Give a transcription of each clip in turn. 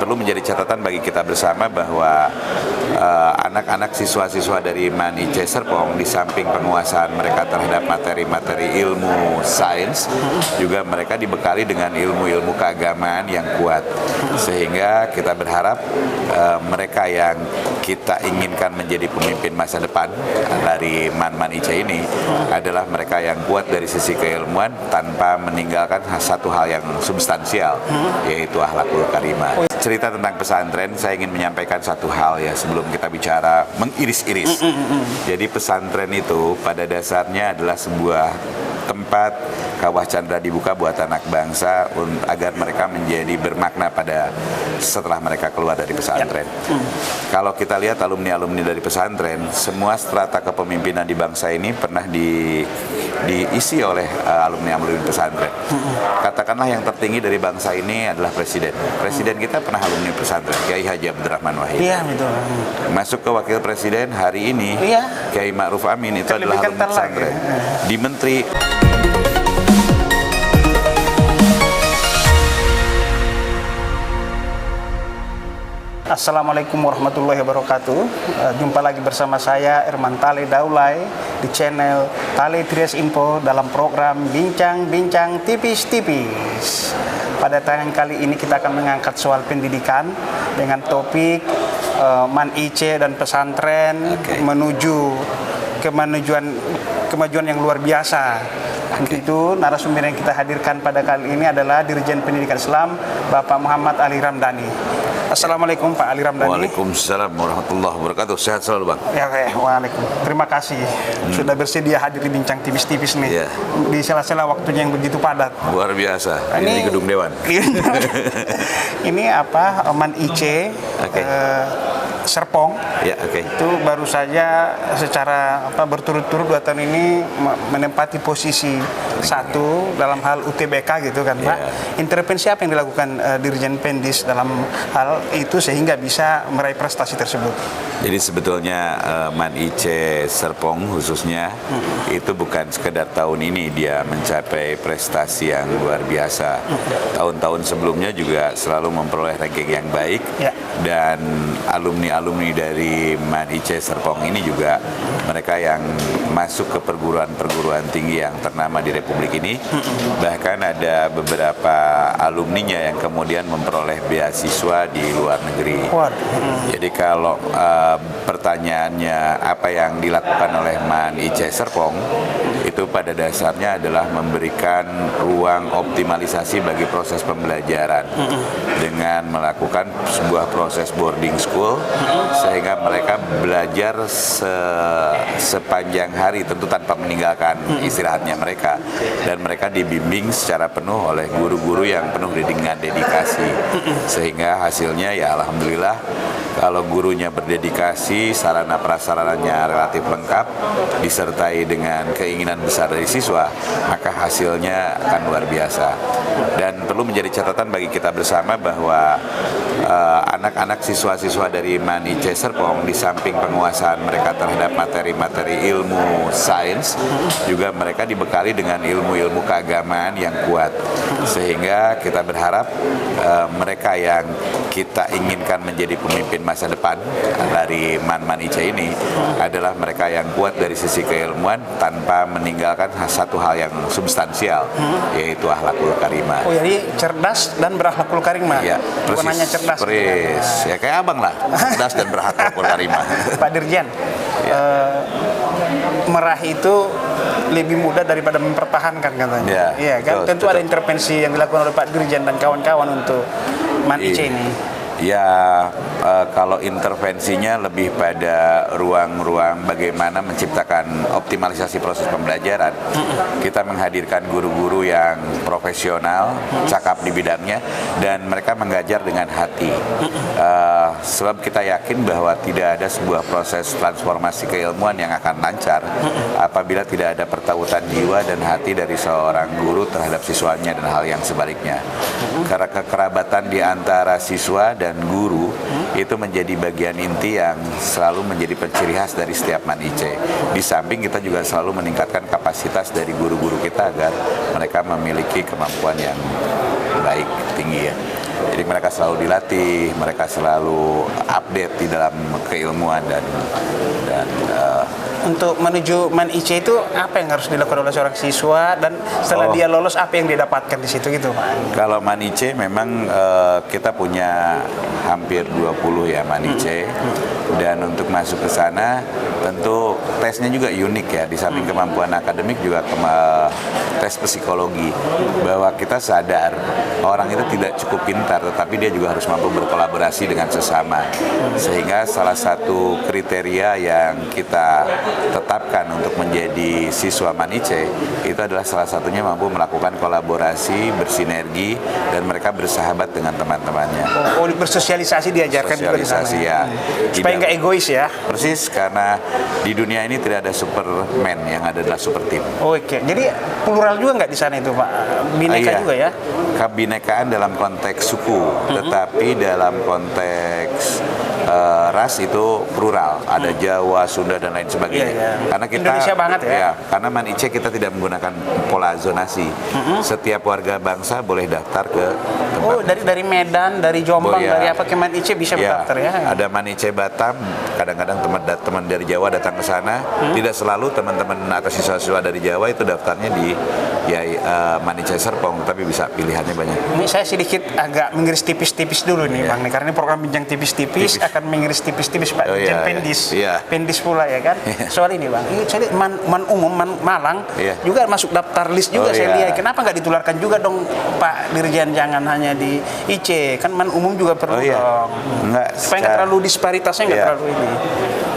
perlu menjadi catatan bagi kita bersama bahwa anak-anak siswa-siswa dari MAN IC Serpong di samping penguasaan mereka terhadap materi-materi ilmu sains, juga mereka dibekali dengan ilmu-ilmu keagamaan yang kuat, sehingga kita berharap mereka yang kita inginkan menjadi pemimpin masa depan dari MAN IC ini adalah mereka yang kuat dari sisi keilmuan tanpa meninggalkan satu hal yang substansial, yaitu akhlakul karimah. Cerita tentang pesantren, saya ingin menyampaikan satu hal ya sebelum kita bicara mengiris-iris. Jadi pesantren itu pada dasarnya adalah sebuah tempat kawah candra dibuka buat anak bangsa agar mereka menjadi bermakna pada setelah mereka keluar dari pesantren. Kalau kita lihat alumni-alumni dari pesantren, semua strata kepemimpinan di bangsa ini pernah diisi oleh alumni-alumni pesantren. Katakanlah yang tertinggi dari bangsa ini adalah presiden. Presiden kita pernah alumni pesantren, Kiai Haji Abdurrahman Wahid. Iya, betul. Masuk ke wakil presiden hari ini, Kiai Ma'ruf Amin itu adalah alumni pesantren. Di menteri. Assalamualaikum warahmatullahi wabarakatuh. Jumpa lagi bersama saya Irman Tale Daulay di channel Tale Trias Info dalam program Bincang-Bincang Tipis-Tipis. Pada tayangan kali ini kita akan mengangkat soal pendidikan dengan topik MAN IC dan pesantren menuju kemajuan yang luar biasa. Untuk itu narasumber yang kita hadirkan pada kali ini adalah Dirjen Pendidikan Islam Bapak Muhammad Ali Ramdhani. Assalamualaikum Pak Ali Ramdhani. Waalaikumsalam warahmatullahi wabarakatuh. Sehat selalu Bang. Ya, waalaikumsalam. Terima kasih sudah bersedia hadir di Bincang Tipis-Tipis nih. Di sela-sela waktunya yang begitu padat. Luar biasa. Ini gedung Dewan. Ini apa MAN IC Serpong. Itu baru saja secara berturut-turut 2 tahun ini menempati posisi 1 dalam hal UTBK gitu kan Pak. Intervensi apa yang dilakukan Dirjen Pendis dalam hal itu sehingga bisa meraih prestasi tersebut? Jadi sebetulnya MAN IC Serpong khususnya itu bukan sekedar tahun ini dia mencapai prestasi yang luar biasa. Tahun-tahun sebelumnya juga selalu memperoleh ranking yang baik, dan alumni-alumni dari MAN IC Serpong ini juga mereka yang masuk ke perguruan-perguruan tinggi yang ternama di Republik ini. Bahkan ada beberapa alumninya yang kemudian memperoleh beasiswa di luar negeri. Jadi kalau pertanyaannya apa yang dilakukan oleh MAN IC Serpong, itu pada dasarnya adalah memberikan ruang optimalisasi bagi proses pembelajaran dengan melakukan sebuah proses boarding school, sehingga mereka belajar sepanjang hari, tentu tanpa meninggalkan istirahatnya mereka, dan mereka dibimbing secara penuh oleh guru-guru yang penuh dengan dedikasi, sehingga hasilnya ya alhamdulillah kalau gurunya berdedikasi, sarana prasarananya relatif lengkap, disertai dengan keinginan besar dari siswa, maka hasilnya akan luar biasa. Dan perlu menjadi catatan bagi kita bersama bahwa anak-anak siswa-siswa dari MAN IC Serpong di samping penguasaan mereka terhadap materi-materi ilmu sains, juga mereka dibekali dengan ilmu-ilmu keagamaan yang kuat, sehingga kita berharap mereka yang kita inginkan menjadi pemimpin masa depan dari MAN IC ini adalah mereka yang kuat dari sisi keilmuan tanpa meninggalkan satu hal yang substansial, yaitu akhlakul karimah. Oh, jadi cerdas dan berakhlakul karimah. Ya, bukan hanya cerdas. Ya kayak abang lah, cerdas dan berakhlakul karimah. Pak Dirjen, meraih itu lebih mudah daripada mempertahankan katanya. Iya kan? Tentu ada intervensi yang dilakukan oleh Pak Dirjen dan kawan-kawan untuk MAN IC ini. Ya, kalau intervensinya lebih pada ruang-ruang bagaimana menciptakan optimalisasi proses pembelajaran. Kita menghadirkan guru-guru yang profesional, cakap di bidangnya, dan mereka mengajar dengan hati. Sebab kita yakin bahwa tidak ada sebuah proses transformasi keilmuan yang akan lancar apabila tidak ada pertautan jiwa dan hati dari seorang guru terhadap siswanya dan hal yang sebaliknya. Karena kekerabatan di antara siswa dan guru itu menjadi bagian inti yang selalu menjadi penciri khas dari setiap MAN IC. Di samping kita juga selalu meningkatkan kapasitas dari guru-guru kita agar mereka memiliki kemampuan yang baik, tinggi ya. Jadi mereka selalu dilatih, mereka selalu update di dalam keilmuan dan untuk menuju Man IC itu apa yang harus dilakukan oleh seorang siswa, dan setelah dia lolos apa yang dia dapatkan di situ gitu Pak? Kalau Man IC memang kita punya hampir 20 ya Man IC, dan untuk masuk ke sana tentu tesnya juga unik ya, di samping kemampuan akademik juga tes psikologi, bahwa kita sadar orang itu tidak cukup pintar tetapi dia juga harus mampu berkolaborasi dengan sesama, sehingga salah satu kriteria yang kita tetapkan untuk menjadi siswa Man IC itu adalah salah satunya mampu melakukan kolaborasi, bersinergi, dan mereka bersahabat dengan teman-temannya. Oh, bersosialisasi diajarkan juga di sana. Ya. Supaya nggak egois ya. Persis, karena di dunia ini tidak ada Superman, yang ada adalah super team. Oke, jadi plural juga nggak di sana itu Pak? Bineka juga ya? Kebinekaan dalam konteks suku, tetapi dalam konteks ras itu plural, ada Jawa, Sunda, dan lain sebagainya. Karena kita Indonesia banget ya? Karena Man IC kita tidak menggunakan pola zonasi. Setiap warga bangsa boleh daftar ke tempat. Dari Medan, dari Jombang, dari apa ke Man IC bisa mendaftar ya? Ada Man IC Batam, kadang-kadang teman dari Jawa datang ke sana. Tidak selalu teman-teman atau siswa-siswa dari Jawa itu daftarnya di Man IC Serpong, tapi bisa pilihannya banyak. Ini saya sedikit agak mengiris tipis-tipis dulu nih Bang, karena ini program bincang tipis-tipis akan mengiris tipis-tipis Pak, Pendis. Pendis pula ya kan. Soal ini Bang, ini saya Man Umum, Malang juga masuk daftar list juga saya lihat. Kenapa nggak ditularkan juga dong Pak Dirjen, jangan hanya di IC, kan Man Umum juga perlu dong. Supaya nggak terlalu disparitasnya, nggak terlalu ini.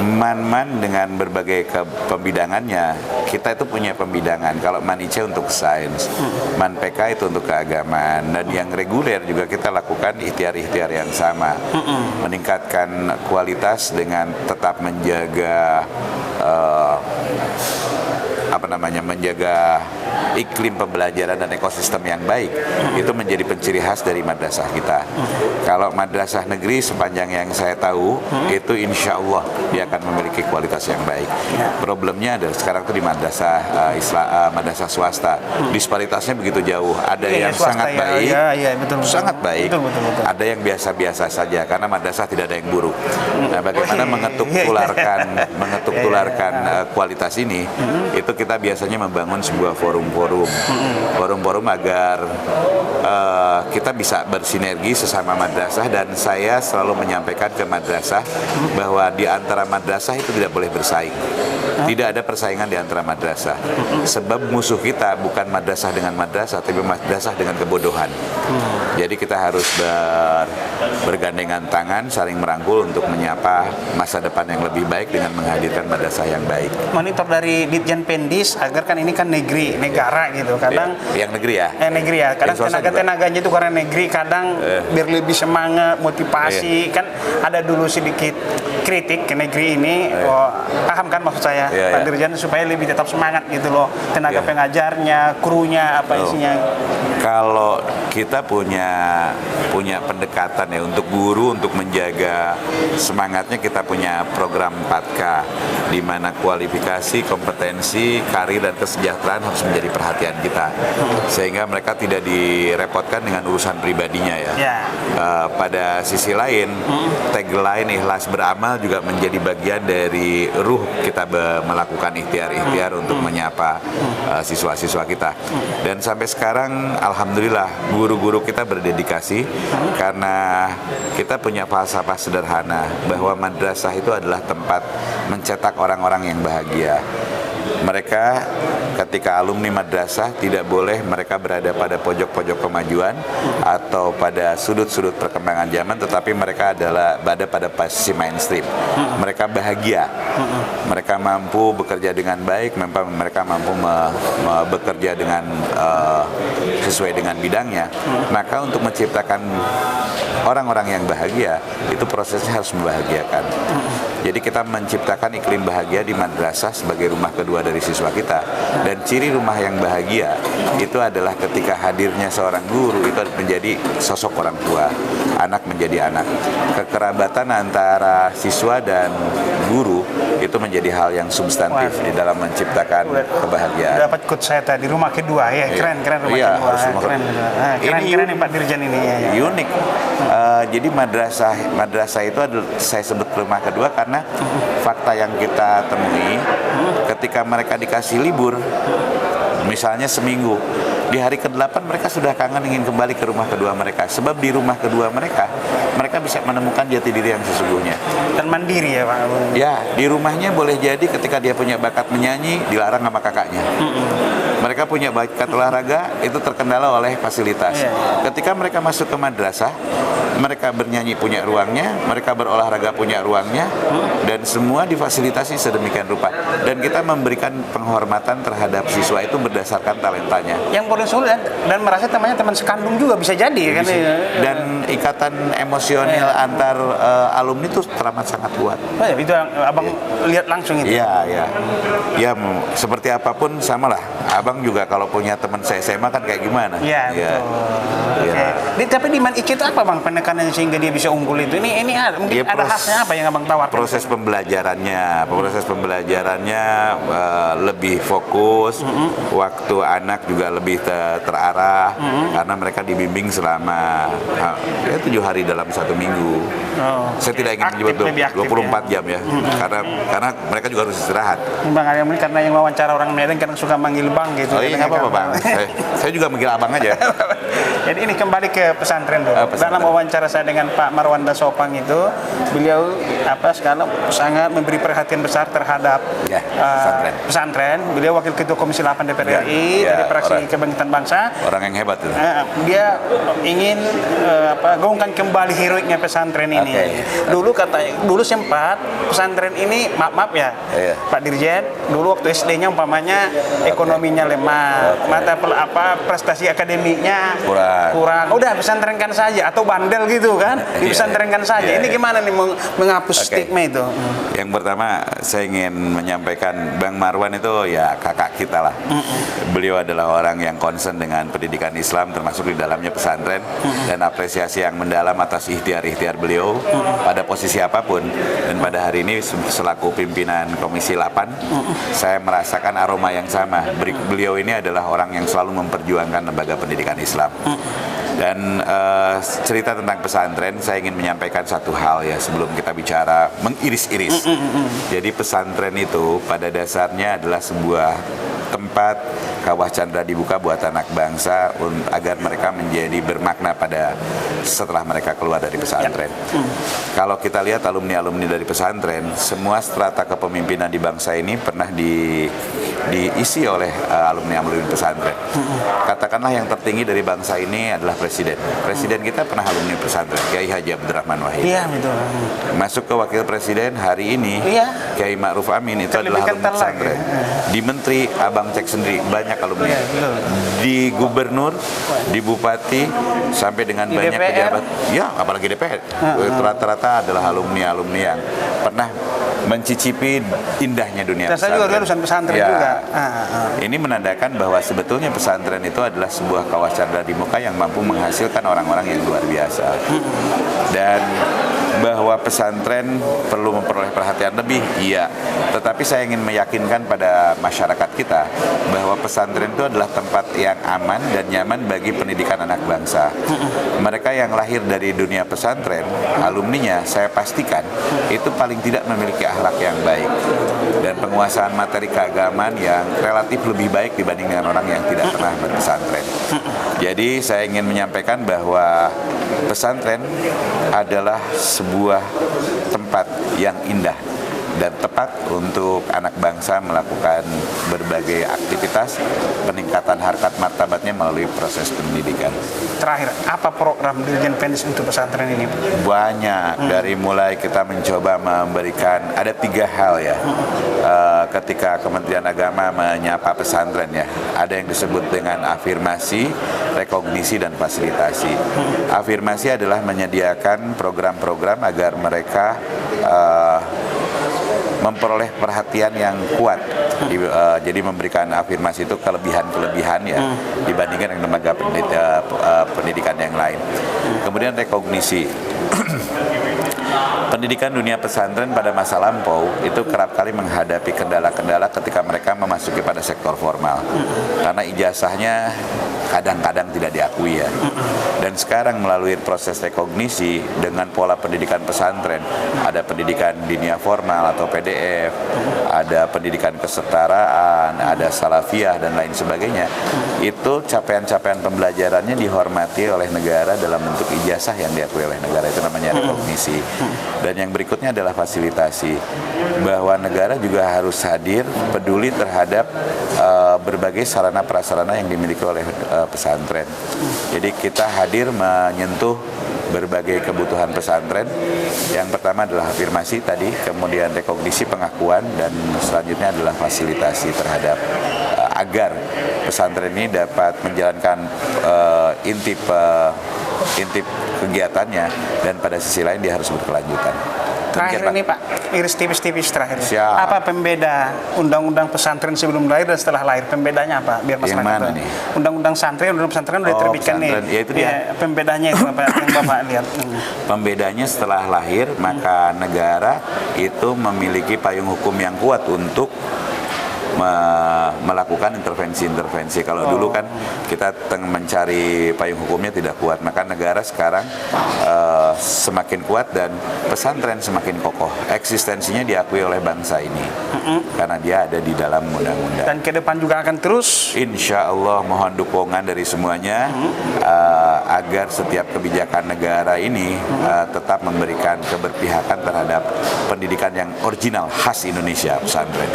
Man dengan berbagai pembidangannya, kita itu punya pembidangan. Kalau Man IC untuk sains, Man PK itu untuk keagamaan, dan yang reguler juga kita lakukan ikhtiar-ikhtiar yang sama, meningkatkan kualitas dengan tetap menjaga menjaga iklim pembelajaran dan ekosistem yang baik. Itu menjadi penciri khas dari madrasah kita. Kalau madrasah negeri sepanjang yang saya tahu itu insya Allah dia akan memiliki kualitas yang baik. Problemnya adalah sekarang itu di madrasah swasta, disparitasnya begitu jauh. Ada yang sangat baik, sangat baik. Betul. Ada yang biasa-biasa saja karena madrasah tidak ada yang buruk. Nah, bagaimana mengetuk tularkan kualitas ini? Itu kita biasanya membangun sebuah forum-forum agar kita bisa bersinergi sesama madrasah, dan saya selalu menyampaikan ke madrasah bahwa di antara madrasah itu tidak boleh bersaing. Tidak ada persaingan di antara madrasah. Sebab musuh kita bukan madrasah dengan madrasah, tapi madrasah dengan kebodohan. Jadi kita harus bergandengan tangan, saling merangkul untuk menyapa masa depan yang lebih baik dengan menghadirkan madrasah yang baik. Monitor dari Ditjen Pendis agar kan ini kan negara gitu. Kadang yang negeri ya. Negeri ya. Kadang tenaganya itu karena negeri, kadang biar lebih semangat, motivasi. Kan ada dulu sedikit kritik ke negeri ini. Paham kan maksud saya? Pak Dirjen, supaya lebih tetap semangat gitu loh. Tenaga pengajarnya, krunya, apa isinya. Kalau kita punya pendekatan ya untuk guru, untuk menjaga semangatnya, kita punya program 4K di mana kualifikasi, kompetensi, karir, dan kesejahteraan harus menjadi perhatian kita, sehingga mereka tidak direpotkan dengan urusan pribadinya ya. Pada sisi lain, tagline ikhlas beramal juga menjadi bagian dari ruh kita melakukan ikhtiar-ikhtiar untuk menyapa siswa-siswa kita. Dan sampai sekarang alhamdulillah guru-guru kita berdedikasi, karena kita punya falsafah sederhana bahwa madrasah itu adalah tempat mencetak orang-orang yang bahagia. Mereka ketika alumni madrasah tidak boleh mereka berada pada pojok-pojok kemajuan atau pada sudut-sudut perkembangan zaman, tetapi mereka berada pada posisi mainstream. Mereka bahagia, mereka mampu bekerja dengan baik, mereka mampu bekerja dengan sesuai dengan bidangnya. Maka untuk menciptakan orang-orang yang bahagia, itu prosesnya harus membahagiakan. Jadi kita menciptakan iklim bahagia di madrasah sebagai rumah kedua dari siswa kita, Dan ciri rumah yang bahagia itu adalah ketika hadirnya seorang guru itu menjadi sosok orang tua, anak menjadi anak. Kekerabatan antara siswa dan guru itu menjadi hal yang substantif di dalam menciptakan kebahagiaan. Dapat quote saya tadi, rumah kedua ya, keren rumah kedua. Keren nih Pak Dirjen ini ya. Unik. Jadi madrasah itu adalah, saya sebut rumah kedua karena fakta yang kita temui ketika mereka dikasih libur, misalnya seminggu, di hari ke-8 mereka sudah kangen ingin kembali ke rumah kedua mereka. Sebab di rumah kedua mereka bisa menemukan jati diri yang sesungguhnya. Dan mandiri ya Pak? Ya, di rumahnya boleh jadi ketika dia punya bakat menyanyi, dilarang sama kakaknya. Mereka punya bakat olahraga, itu terkendala oleh fasilitas. Ketika mereka masuk ke madrasah, mereka bernyanyi punya ruangnya, mereka berolahraga punya ruangnya, dan semua difasilitasi sedemikian rupa. Dan kita memberikan penghormatan terhadap siswa itu berdasarkan talentanya. Yang paling sulit dan merasa temannya teman sekandung juga bisa jadi kan? Dan ikatan emosional antar alumni itu teramat sangat kuat. Oh ya, itu abang lihat langsung itu. Iya. Ya, seperti apapun samalah. Abang juga kalau punya teman SMA kan kayak gimana? Iya. Betul. Tapi di Man IC itu apa bang penekanannya sehingga dia bisa unggul itu? Ini mungkin ada khasnya apa yang abang tawarkan? Proses pembelajarannya lebih fokus, waktu anak juga lebih terarah karena mereka dibimbing selama 7 hari dalam 1 minggu. Saya tidak ingin menyebut 24 jam ya, karena mereka juga harus istirahat. Bang Arya, karena yang wawancara orang Medan kadang suka manggil bang gitu. Oh iya, nggak apa-apa bang. Saya juga manggil abang aja. Jadi ini kembali ke pesantren dulu. Dalam wawancara saya dengan Pak Marwanda Sopang itu, beliau sangat memberi perhatian besar terhadap pesantren. Beliau wakil ketua Komisi 8 DPR RI dari fraksi Kebangkitan Bangsa. Orang yang hebat itu. Dia ingin gaungkan kembali heroiknya pesantren ini. Dulu sempat pesantren ini maaf ya, Pak Dirjen. Dulu waktu SD-nya umpamanya ekonominya lemah, prestasi akademiknya kurang. Udah pesantrenkan saja atau bandel gitu kan? Dipesantrenkan saja. Ini gimana nih menghapus stigma itu? Yang pertama saya ingin menyampaikan Bang Marwan itu ya kakak kita lah. Beliau adalah orang yang concern dengan pendidikan Islam termasuk di dalamnya pesantren dan apresiasi yang mendalam atas ikhtiar-ikhtiar beliau pada posisi apapun. Dan pada hari ini selaku pimpinan Komisi 8 saya merasakan aroma yang sama. Beliau ini adalah orang yang selalu memperjuangkan lembaga pendidikan Islam. Dan cerita tentang pesantren, saya ingin menyampaikan satu hal ya sebelum kita bicara mengiris-iris. Jadi pesantren itu pada dasarnya adalah sebuah tempat kawah candra dibuka buat anak bangsa agar mereka menjadi bermakna pada setelah mereka keluar dari pesantren. Kalau kita lihat alumni-alumni dari pesantren, semua strata kepemimpinan di bangsa ini pernah diisi oleh alumni-alumni pesantren. Katakanlah yang tertinggi dari bangsa ini adalah presiden. Presiden kita pernah alumni pesantren, Kiai Haji Abdurrahman Wahid. Iya, betul. Masuk ke wakil presiden hari ini, Kiai Ma'ruf Amin itu adalah alumni pesantren. Di menteri, abang cek sendiri, banyak alumni. Di gubernur, di bupati, sampai dengan di banyak DPR. Pejabat. Ya, apalagi DPR. Rata-rata adalah alumni-alumni yang pernah mencicipi indahnya dunia pesantren. Saya juga lulusan pesantren juga. Ini menandakan bahwa sebetulnya pesantren itu adalah sebuah kawah candra di muka yang mampu menghasilkan orang-orang yang luar biasa. Dan bahwa pesantren perlu memperoleh perhatian lebih, iya. Tetapi saya ingin meyakinkan pada masyarakat kita bahwa pesantren itu adalah tempat yang aman dan nyaman bagi pendidikan anak bangsa. Mereka yang lahir dari dunia pesantren, alumninya, saya pastikan itu paling tidak memiliki akhlak yang baik dan penguasaan materi keagamaan yang relatif lebih baik dibanding dengan orang yang tidak pernah berpesantren. Jadi saya ingin menyampaikan bahwa pesantren adalah sebuah tempat yang indah dan tepat untuk anak bangsa melakukan berbagai aktivitas peningkatan harkat martabatnya melalui proses pendidikan. Terakhir, apa program Dirjen Pendidik untuk pesantren ini? Banyak, dari mulai kita mencoba memberikan, ada 3 hal ya. Ketika Kementerian Agama menyapa pesantren ya, ada yang disebut dengan afirmasi, rekognisi, dan fasilitasi. Afirmasi adalah menyediakan program-program agar mereka memperoleh perhatian yang kuat. Jadi memberikan afirmasi itu kelebihan-kelebihan ya dibandingkan dengan lembaga pendidikan yang lain. Kemudian rekognisi. Pendidikan dunia pesantren pada masa lampau itu kerap kali menghadapi kendala-kendala ketika mereka memasuki pada sektor formal. Karena ijazahnya kadang-kadang tidak diakui ya. Dan sekarang melalui proses rekognisi dengan pola pendidikan pesantren, ada pendidikan dinia formal atau PDF, ada pendidikan kesetaraan, ada salafiyah dan lain sebagainya. Itu capaian-capaian pembelajarannya dihormati oleh negara dalam bentuk ijazah yang diakui oleh negara, itu namanya rekognisi. Dan yang berikutnya adalah fasilitasi, bahwa negara juga harus hadir, peduli terhadap berbagai sarana prasarana yang dimiliki oleh pesantren. Jadi kita hadir menyentuh berbagai kebutuhan pesantren. Yang pertama adalah afirmasi tadi, kemudian rekognisi, pengakuan, dan selanjutnya adalah fasilitasi terhadap agar pesantren ini dapat menjalankan intip kegiatannya, dan pada sisi lain dia harus berkelanjutan. Terakhir ini Pak, iris tipis-tipis terakhir. Siap. Apa pembeda undang-undang pesantren sebelum lahir dan setelah lahir? Pembedanya apa? Biar masyarakat Yang mana tahu. nih? Undang-undang pesantren udah diterbitkan nih. Ya itu dia. Pembedanya itu apa yang Bapak lihat? Pembedanya setelah lahir, maka negara itu memiliki payung hukum yang kuat untuk melakukan intervensi-intervensi. Kalau dulu kan kita mencari payung hukumnya tidak kuat, maka negara sekarang semakin kuat dan pesantren semakin kokoh. Eksistensinya diakui oleh bangsa ini karena dia ada di dalam undang-undang. Dan ke depan juga akan terus. Insya Allah mohon dukungan dari semuanya agar setiap kebijakan negara ini tetap memberikan keberpihakan terhadap pendidikan yang original khas Indonesia, pesantren.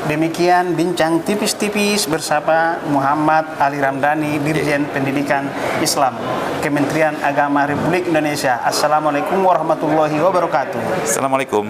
Demikian bincang tipis-tipis bersama Muhammad Ali Ramdhani, Dirjen Pendidikan Islam, Kementerian Agama Republik Indonesia. Assalamualaikum warahmatullahi wabarakatuh. Assalamualaikum.